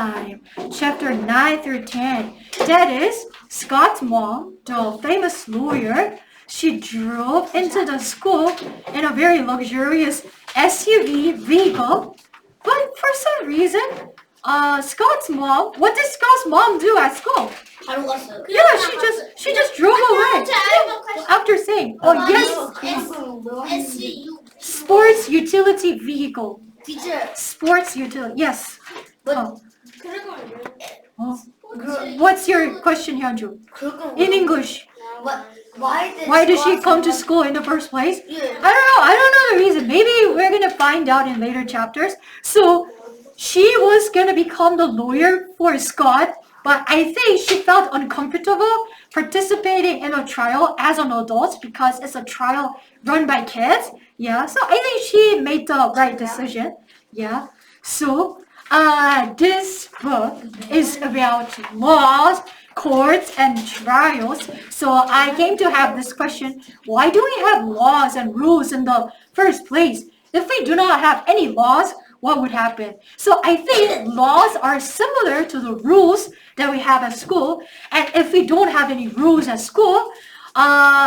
time, chapter 9 through 10. That is, Scott's mom, the famous lawyer, she drove into the school in a very luxurious SUV vehicle. But for some reason, Scott's mom, what did Scott's mom do at school? Yeah, she just drove away. After saying, oh yes, sports utility vehicle. Sports utility, yes. What's your question, Hyunju? In English. Why did she come to school in the first place? I don't know the reason. Maybe we're gonna find out in later chapters. So she was gonna become the lawyer for Scott, but I think she felt uncomfortable participating in a trial as an adult because it's a trial run by kids. Yeah, so I think she made the right decision. Yeah. So this book is about laws, courts, and trials. So I came to have this question: why do we have laws and rules in the first place? If we do not have any laws, what would happen? So I think laws are similar to the rules that we have at school. And if we don't have any rules at school,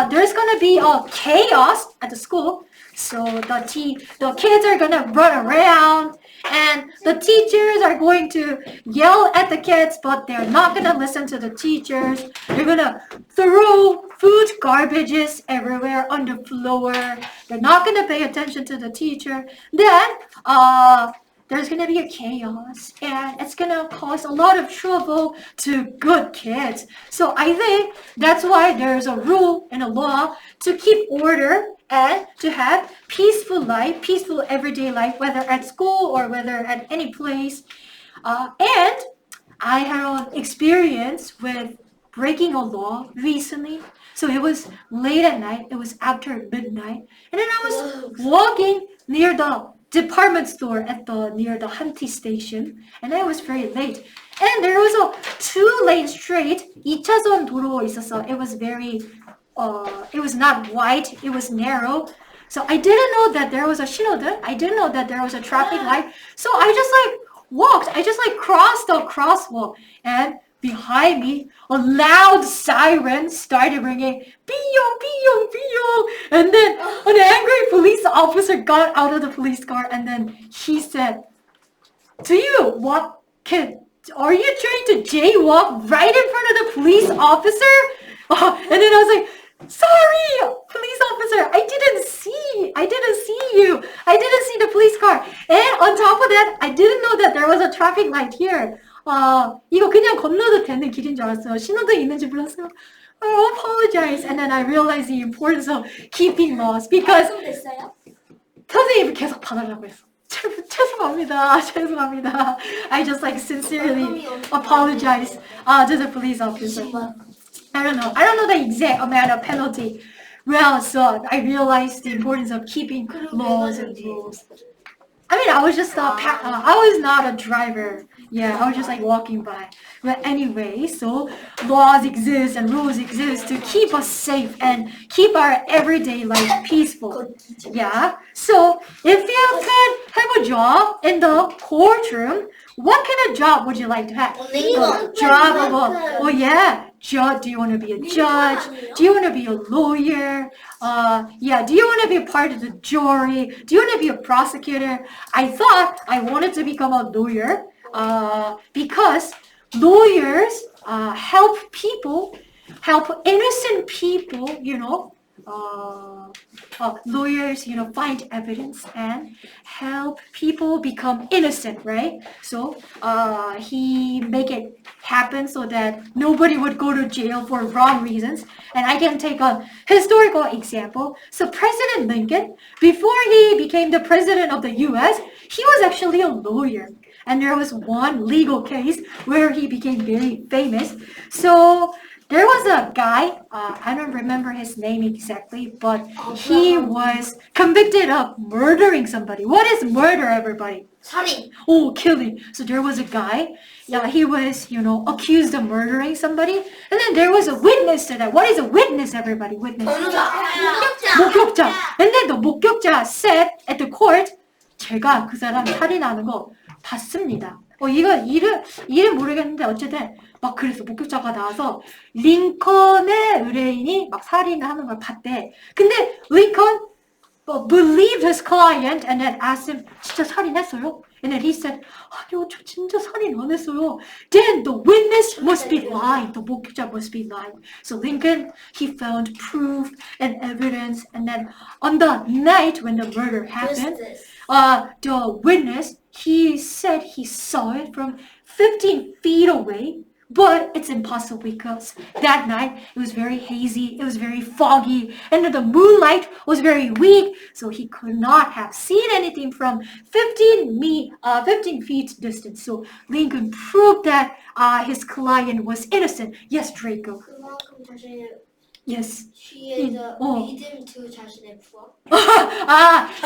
there's gonna be a chaos at the school. So the kids are gonna run around, and the teachers are going to yell at the kids, but they're not gonna listen to the teachers. They're gonna throw food garbages everywhere on the floor. They're not gonna pay attention to the teacher. Then there's gonna be a chaos, and it's gonna cause a lot of trouble to good kids. So I think that's why there's a rule and a law to keep order and to have peaceful life, peaceful everyday life, whether at school or whether at any place. And I had an experience with breaking a law recently. So it was late at night, it was after midnight, and then I was walking near the department store near the Hanti station, and I was very late. And there was a 2-lane street, 2차선 도로 있었어. It was it was not wide, it was narrow. So I didn't know that there was a 신호등. I didn't know that there was a traffic light. So I just crossed the crosswalk, and behind me, a loud siren started ringing, "Piyong, piyong, piyong!" And then an angry police officer got out of the police car, and then he said, are you trying to jaywalk right in front of the police officer? And then I was like, sorry, police officer, I didn't see you. I didn't see the police car. And on top of that, I didn't know that there was a traffic light here. 이거 그냥 건너도 되는 길인 줄 알았어요. 신호등 있는지 몰랐어요. I apologize. And then I realized the importance of keeping laws because 선생님이 계속 봐달라고 했어. 죄송합니다. I just sincerely apologize to the police officer. I don't know the exact amount of penalty. Well, so I realized the importance of keeping laws and rules. I mean, I was just I was not a driver. Yeah, I was just walking by. But anyway, so laws exist and rules exist to keep us safe and keep our everyday life peaceful. Yeah. So if you could have a job in the courtroom, what kind of job would you like to have? Do you want to be a judge? Do you want to be a lawyer? Do you want to be a part of the jury? Do you want to be a prosecutor? I thought I wanted to become a lawyer because lawyers help innocent people, lawyers, find evidence and help people become innocent, right? So he make it happen so that nobody would go to jail for wrong reasons. And I can take a historical example. So President Lincoln, before he became the president of the US, he was actually a lawyer. And there was one legal case where he became very famous. So there was a guy, I don't remember his name exactly, but he was convicted of murdering somebody. What is murder, everybody? 살인. Oh, killing. So there was a guy, he was, accused of murdering somebody. And then there was a witness to that. What is a witness, everybody? Witness. 목격자. And then the 목격자 said at the court, 제가 그 사람 살인하는 거 봤습니다. 이거 이름 모르겠는데 어쨌든 막 그래서 목격자가 나와서 링컨의 의뢰인이 막 살인을 하는 걸 봤대. 근데 링컨 believed his client and then asked him, 진짜 살인했어요? And then he said, 아니요, 저 진짜 살인 안 했어요. Then the witness must be lying. The 목격자 must be lying. So Lincoln, he found proof and evidence. And then on the night when the murder happened, the witness, he said he saw it from 15 feet away. But it's impossible because that night it was very hazy, it was very foggy, and the moonlight was very weak, so he could not have seen anything from 15 feet distance. So Lincoln proved that his client was innocent. Yes, Draco. Yes. 믿음 to 자신의 부하.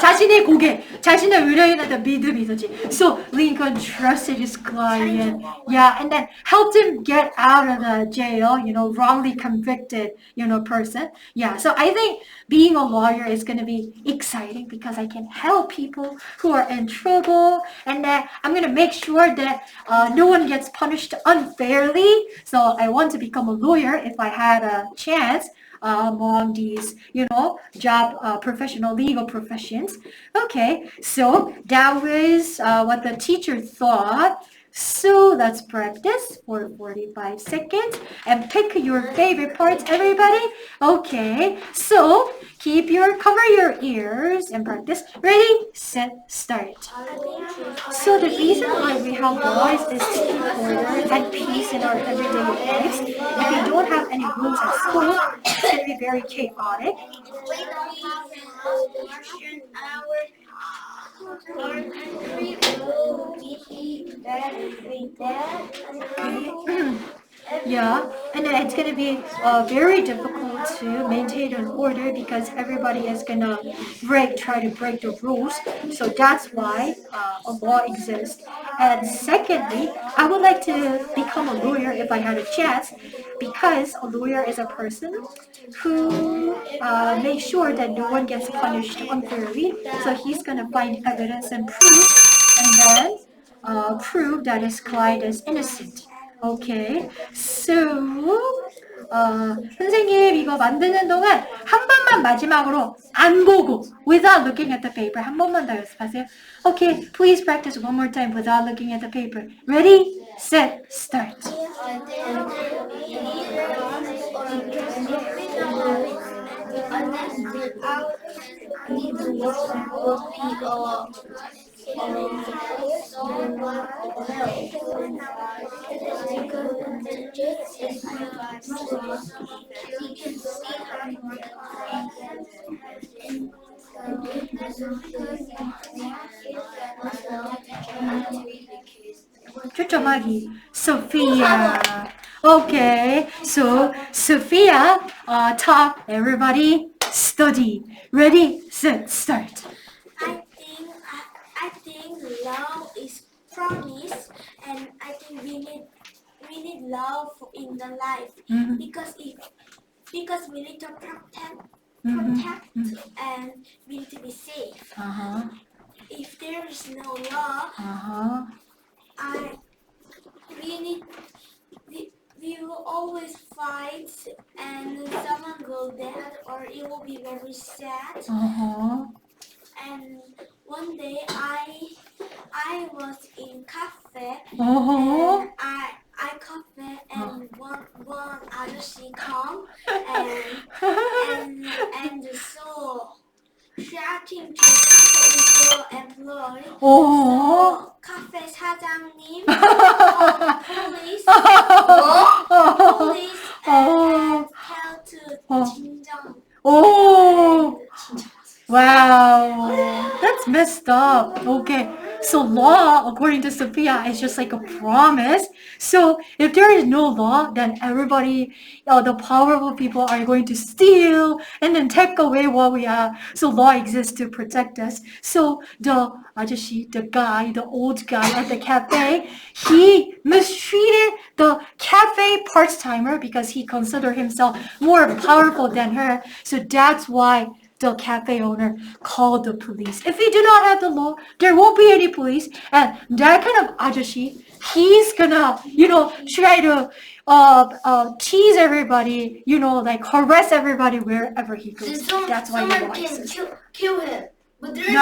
자신의 고개, 자신의 의뢰인한테 믿음이 있었지. So Lincoln trusted his client, yeah, and then helped him get out of the jail, wrongly convicted, person. Yeah, so I think being a lawyer is going to be exciting because I can help people who are in trouble, and then I'm going to make sure that no one gets punished unfairly. So I want to become a lawyer if I had a chance. Among these, job professional legal professions. Okay, so that was what the teacher thought. So let's practice for 45 seconds and pick your favorite parts, everybody. Okay, so cover your ears and practice. Ready, set, start. So the reason why we have laws is to keep order and peace in our everyday lives. If we don't have any rules at school, it's going to be very chaotic. Yeah, and then it's going to be very difficult to maintain an order because everybody is going to try to break the rules. So that's why a law exists. And secondly, I would like to become a lawyer if I had a chance because a lawyer is a person who makes sure that no one gets punished unfairly. So he's going to find evidence and proof and then prove that his client is innocent. Okay, so 선생님 이거 만드는 동안 한 번만 마지막으로 안 보고 without looking at the paper 한 번만 더 연습하세요. Okay, please practice one more time without looking at the paper. Ready, set, start. 초점하기. Sophia. Okay, so Sophia taught everybody study. Ready, set, start. I think love is promise, and I think we need love in the life because we need to protect and we need to be safe. If there is no love, we will always fight and someone will dead or it will be very sad. And one day I was in cafe and I cafe and one ajushi come and so shouting to cafe employee. So cafe 사장님 police and tell to 진정. Wow, that's messed up. Okay, so law, according to Sophia, is just like a promise. So if there is no law, then everybody, the powerful people are going to steal and then take away what we have. So law exists to protect us. So the guy, the old guy at the cafe, he mistreated the cafe part-timer because he considered himself more powerful than her. So that's why the cafe owner call the police. If we do not have the law, there won't be any police. And that kind of ajashi, he's gonna, try to tease everybody, like harass everybody wherever he goes. That's why the law exists. Kill him. But there is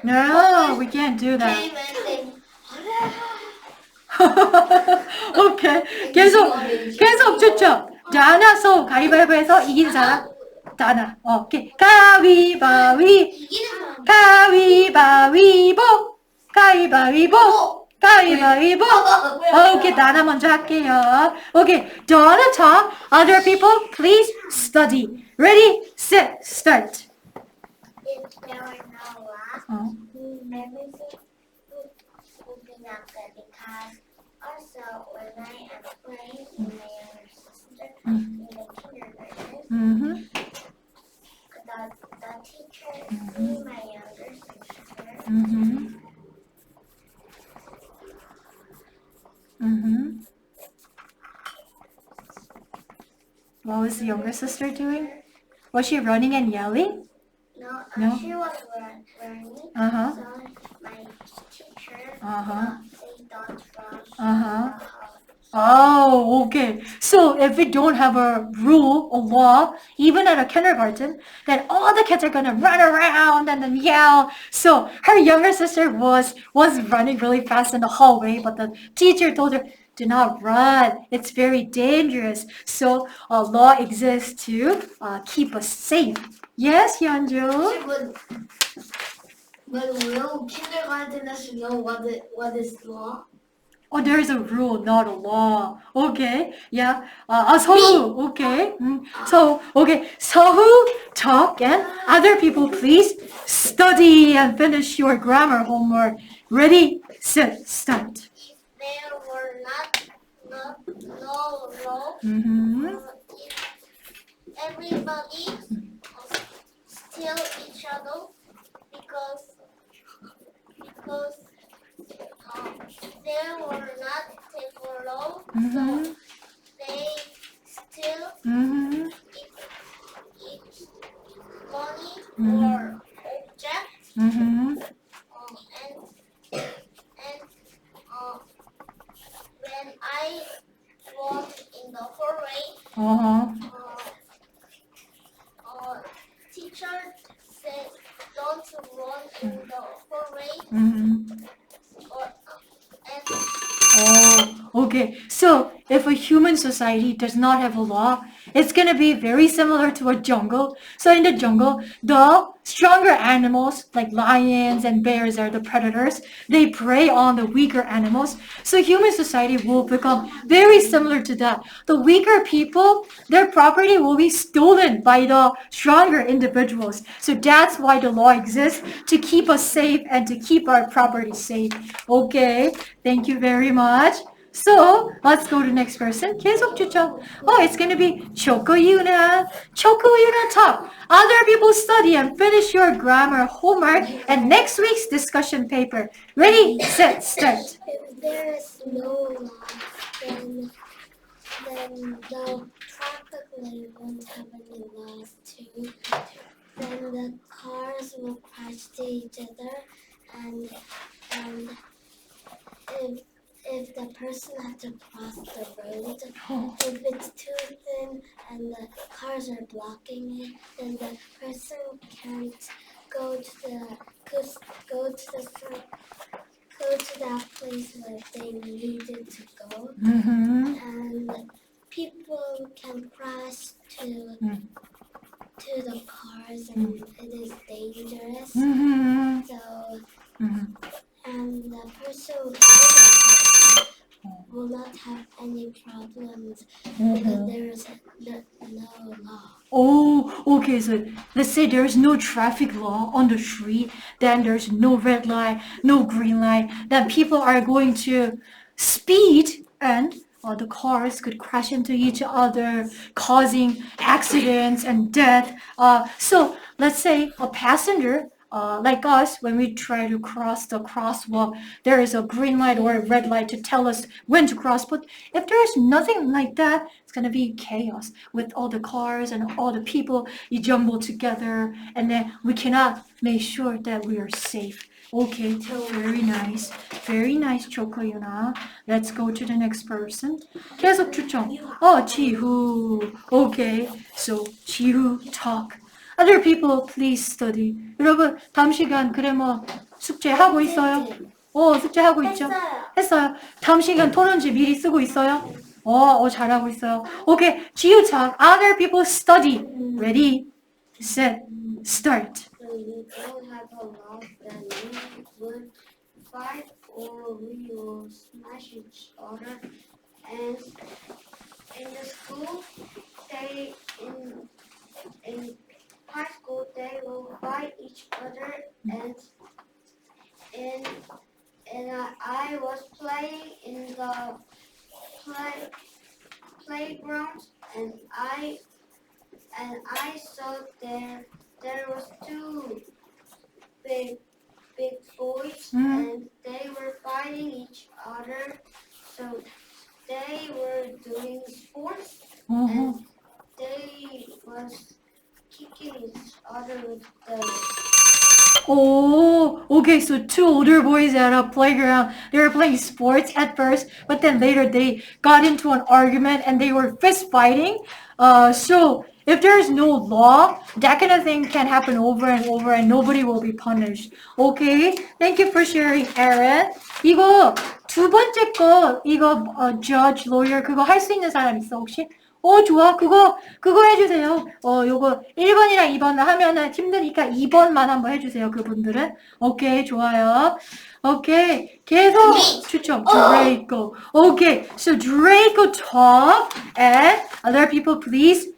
No, we can't do that. 오케이. 계속 좋죠. 다나 소 가위바위보에서 이긴 사람 다나. 오케이. 가위바위보. 오케이, 다나 먼저 할게요. 오케이, Donna talk. Other people, please study. Ready, set, start. If there were no law, everything would be not good because also when I am playing with my younger sister in the kindergarten, the teacher see my younger sister. What was the younger sister doing? Was she running and yelling? No, she was running. So my teacher say don't run. Oh, okay. So if we don't have a rule, a law, even at a kindergarten, then all the kids are gonna run around and then yell. So her younger sister was running really fast in the hallway, but the teacher told her, do not run. It's very dangerous. So a law exists to keep us safe. Yes, Yeonju? But will kindergarteners know what is law? Oh, there is a rule, not a law. Okay, yeah. Seohu, okay. So, okay, Seohu, talk, and other people, please study and finish your grammar homework. Ready, set, start. There were no law. If everybody steal each other because they were not table law, so they steal each money or object, and when I walk in the hallway, teacher said don't run in the hallway. Oh, okay. So if a human society does not have a law, it's going to be very similar to a jungle. So in the jungle, the stronger animals like lions and bears are the predators. They prey on the weaker animals. So human society will become very similar to that. The weaker people, their property will be stolen by the stronger individuals. So that's why the law exists, to keep us safe and to keep our property safe. Okay, thank you very much. So let's go to the next person. 계속 추천. Oh, it's going to be Chokoyuna. Chokoyuna talk. Other people study and finish your grammar homework and next week's discussion paper. Ready, set, start. If there is no law, then the traffic light won't have any laws too. Then the cars will crash to each other, and if the person has to cross the road, if it's too thin and the cars are blocking it, then the person can't go to that place where they needed to go, and people can crash to the cars, and it is dangerous. So, and the person who did that will not have any problems because there is no law. Oh, okay. So let's say there's no traffic law on the street, then there's no red light, no green light, then people are going to speed and the cars could crash into each other, causing accidents and death. So let's say a passenger like us, when we try to cross the crosswalk, there is a green light or a red light to tell us when to cross. But if there's nothing like that, it's gonna be chaos with all the cars and all the people you jumble together, and then we cannot make sure that we are safe. Okay, very nice, Choco Yuna. Let's go to the next person. 계속 추첨. 지후. Okay, so 지후 talk. Other people, please study. 여러분, 다음 시간 그래머 숙제하고 있어요? 숙제하고 있죠? 했어요. 다음 시간 토론지 미리 쓰고 있어요? 잘하고 있어요. Okay, 지우 talk. Other people study. Ready, set, start. So you don't have a mouth that you would fight or we will smash each other. And in the school, they in high school they will fight each other. And I was playing in the playground, and I saw there was two big boys, and they were fighting each other. So they were doing sports, and they was kicking each other with the. Okay, so two older boys at a playground. They were playing sports at first, but then later they got into an argument and they were fist fighting. So if there's no law, that kind of thing can happen over and over and nobody will be punished. Okay, thank you for sharing, Aaron. 이거 두 번째 거, 이거 judge, lawyer 그거 할 수 있는 사람 있어 혹시? 좋아. 그거 해주세요. 요거 1번이랑 2번 하면은 힘드니까 2번만 한번 해주세요. 그분들은. 오케이, 좋아요. 오케이. 계속 추첨. Draco. Okay, so Draco talk and other people please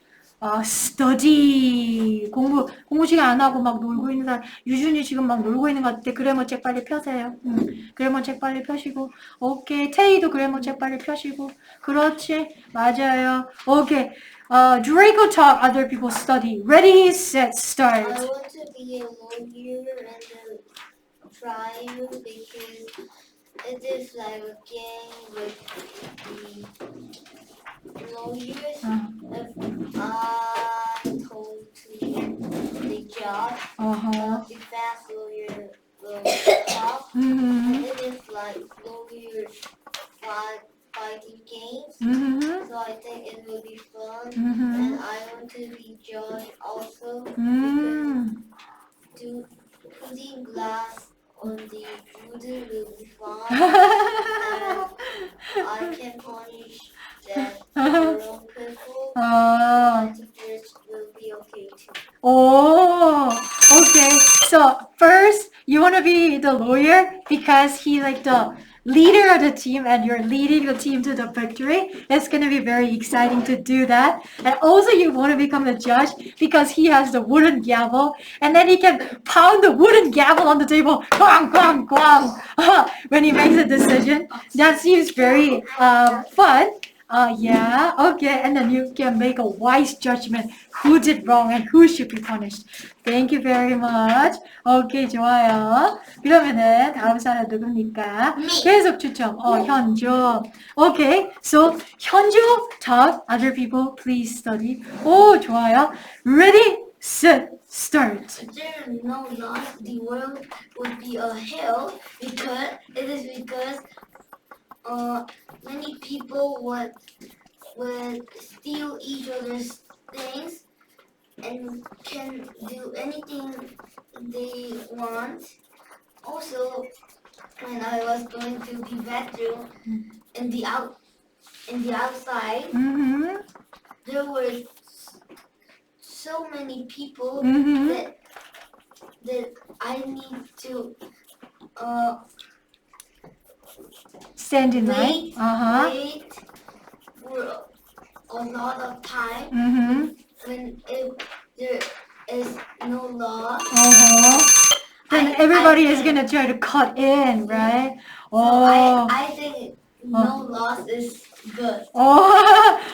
study. 공부 시간 안 하고 막 놀고 있는 사람. 유준이 지금 막 놀고 있는 것 같아. 그래머 책 빨리 펴세요. 그래머 책 빨리 펴시고. 오케이. 테이도 그래머 책 빨리 펴시고. 그렇지. 맞아요. 오케이. Draco talk, other people study. Ready, set, start. I want to be a lawyer and a trial because it is like a game with the lawyers. If I told to the judge, the fast lawyer will talk. And it is like lawyers fighting games. So I think it will be fun. And I want to be judge also. Putting glass on the wooden will be fun. And I can punish that wrong people. I think this will be okay too. Okay. So first, you want to be the lawyer because he like the leader of the team and you're leading the team to the victory. It's going to be very exciting to do that. And also you want to become the judge because he has the wooden gavel and then he can pound the wooden gavel on the table. Quang, quang, quang, when he makes a decision. That seems very fun. Yeah, okay, and then you can make a wise judgment who did wrong and who should be punished. Thank you very much. Okay, 좋아요. 그러면은 다음 사람 누굽니까? 계속 추첨. 현주. Okay, so 현주 talk. Other people please study. 좋아요. Ready, set, start. If there is no law, the world would be a hell because many people would steal each other's things and can do anything they want. Also, when I was going to the bathroom in the outside, there were so many people that I need to stand in line. Wait for a lot of time. When there is no law. Then everybody is gonna try to cut in, right? So I think no laws is good.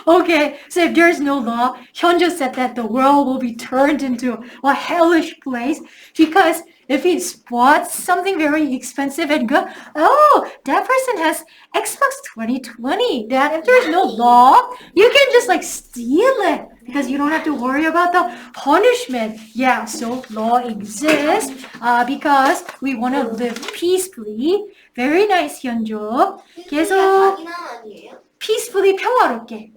Okay. So if there's no law, Hyunjo said that the world will be turned into a hellish place because If he spots something very expensive and good, oh, that person has Xbox 2020. That if there's no law, you can just like steal it because you don't have to worry about the punishment. Yeah, so law exists because we want to live peacefully. Very nice, 현조. 계속 peacefully 평화롭게.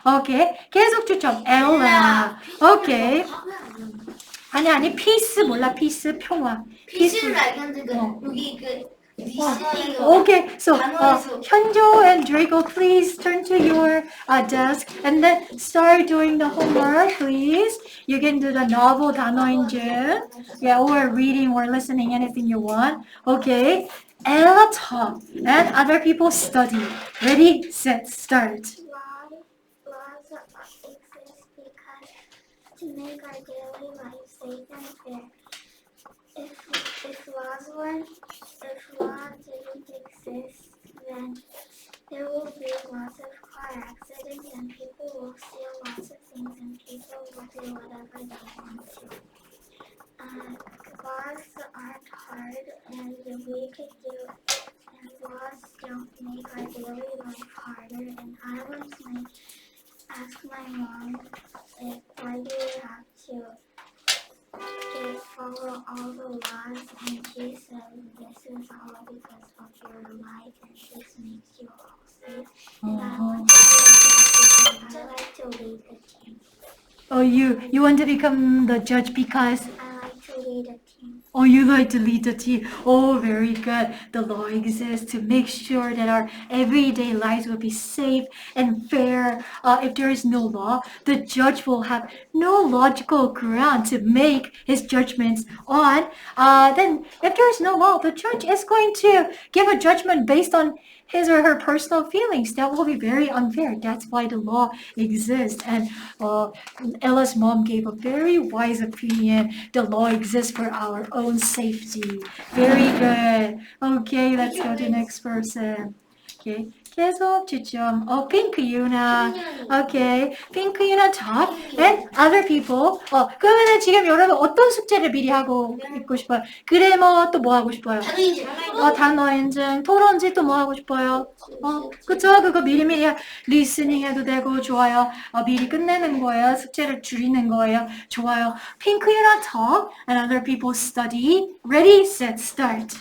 오케이. 계속 추첨. 엘라. 오케이. 아니 peace 몰라 peace 평화. 피스를 알겠는데 여기 그 Okay, so 현조 and Draco, please turn to your desk and then start doing the homework, please. You can do the novel 단어 인증, yeah, or reading or listening, anything you want. Okay, Ella talk and other people study. Ready, set, start. Laws exist because to make our daily life safe and fair. If law didn't exist, then there will be lots of car accidents and people will steal lots of things and people will do whatever they want to. Laws aren't hard and we could do it, and laws don't make our daily life harder. And I once asked my mom why do we have to follow all the laws, and she said this is all because of your life and this makes you all safe. And I want to be a judge because I like to lead the team. Oh, you want to become the judge because? I like to lead a team. Oh, you like to lead the team. Oh, very good. The law exists to make sure that our everyday lives will be safe and fair. If there is no law, the judge will have no logical ground to make his judgments on. Then, if there is no law, the judge is going to give a judgment based on his or her personal feelings. That will be very unfair. That's why the law exists. And Ella's mom gave a very wise opinion. The law exists for our own safety. Very good. Okay, let's go to the next person. Okay. 계속 추첨. Oh, Pink Yuna. Okay. Pink Yuna talk. And other people. 그러면은 지금 여러분 어떤 숙제를 미리 하고 있고 싶어요? 그래머 또 뭐 하고 싶어요? 단어 인증, 토론지 또 뭐 하고 싶어요? 그쵸? 그거 미리미리 리스닝 해도 되고 좋아요. 미리 끝내는 거예요. 숙제를 줄이는 거예요. 좋아요. Pink Yuna talk. And other people study. Ready, set, start.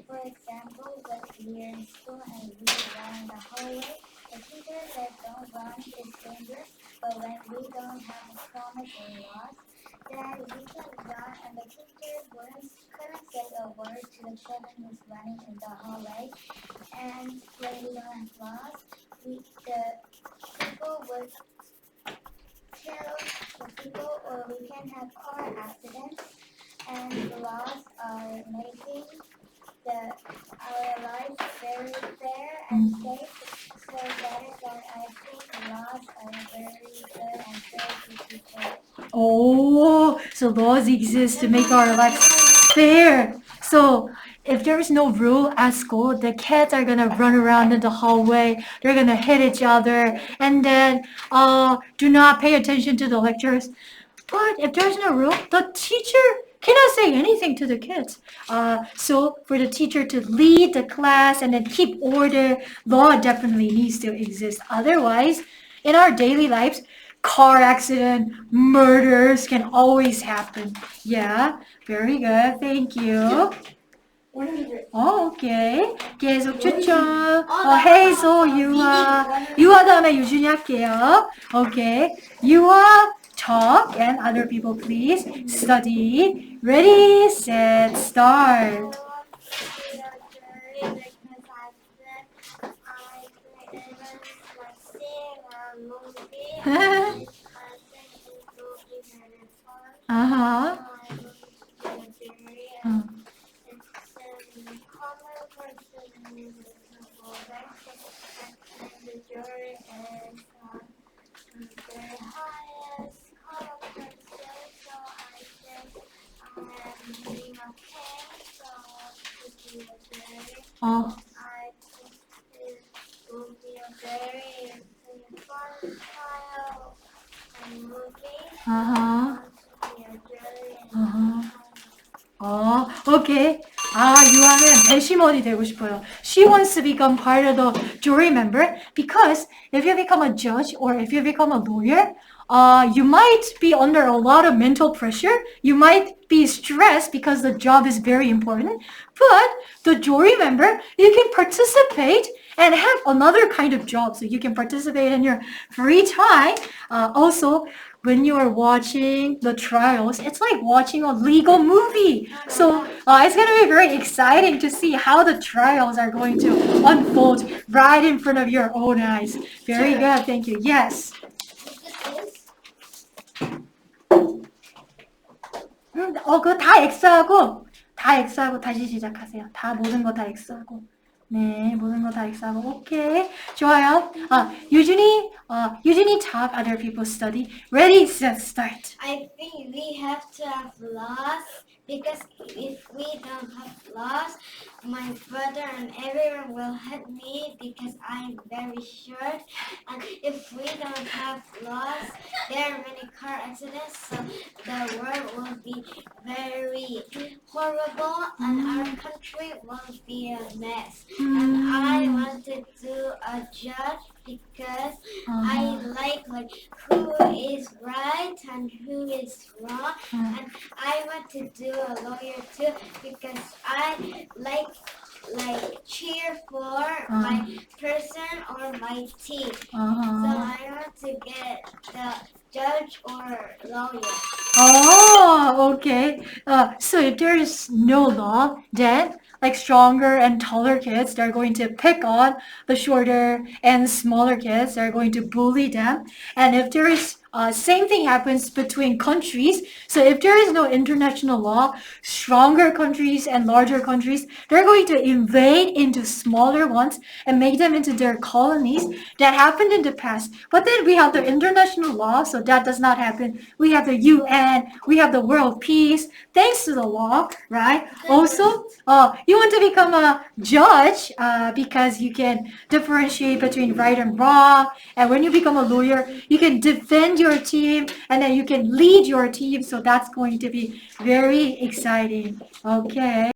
For example, when we're in school and we run in the hallway, the teacher said don't run, it's dangerous, but when we don't have a promise or laws, then we can run and the teacher couldn't say a word to the children who's running in the hallway. And when we don't have laws, the people would kill the people or we can have car accidents. And the laws are making our lives very fair and safe. So that is why I think laws are very good and fair to people. Oh, so laws exist to make our lives fair. So if there is no rule at school, the kids are gonna run around in the hallway. They're gonna hit each other, and then do not pay attention to the lectures. But if there's no rule, the teacher cannot say anything to the kids. So for the teacher to lead the class and then keep order, law definitely needs to exist. Otherwise, in our daily lives, car accident, murders can always happen. Yeah, very good. Thank you. 오케이. 계속 추천. 해소, 유아 다음에 유준이 할게요. 오케이. 유아, talk, and other people please study. Ready, set, start. Uh-huh. Oh. I think it will be a very fun trial and movie. Uh-huh. To be Okay. 유아는 배심원이 되고 싶어요. She wants to become part of the jury member because if you become a judge or if you become a lawyer, you might be under a lot of mental pressure. You might be stressed because the job is very important. But the jury member, you can participate and have another kind of job. So you can participate in your free time. Also, when you are watching the trials, it's like watching a legal movie. So it's going to be very exciting to see how the trials are going to unfold right in front of your own eyes. Very good. Thank you. Yes. 그거 다 X하고 다시 시작하세요. 모든 거 다 X하고. 네, 모든 거 다 X하고. 오케이. 좋아요. 유진이 talk, other people study. Ready, set, start. I think we have to have laws because if we don't have laws, my brother and everyone will hit me because I'm very short. And if we don't have laws, there are many car accidents, so the world will be very horrible and our country will be a mess. And I want to do a judge because I like who is right and who is wrong, and I want to do a lawyer too because I like cheer for my person or my team. So I want to get the judge or lawyer. Oh, okay. So if there is no law, then like stronger and taller kids, they're going to pick on the shorter and smaller kids. They're going to bully them. And if there is same thing happens between countries. So if there is no international law, stronger countries and larger countries, they're going to invade into smaller ones and make them into their colonies. That happened in the past. But then we have the international law, so that does not happen. We have the UN, we have the world peace, thanks to the law, right? Also, you want to become a judge because you can differentiate between right and wrong. And when you become a lawyer, you can defend your team and then you can lead your team. So that's going to be very exciting. Okay.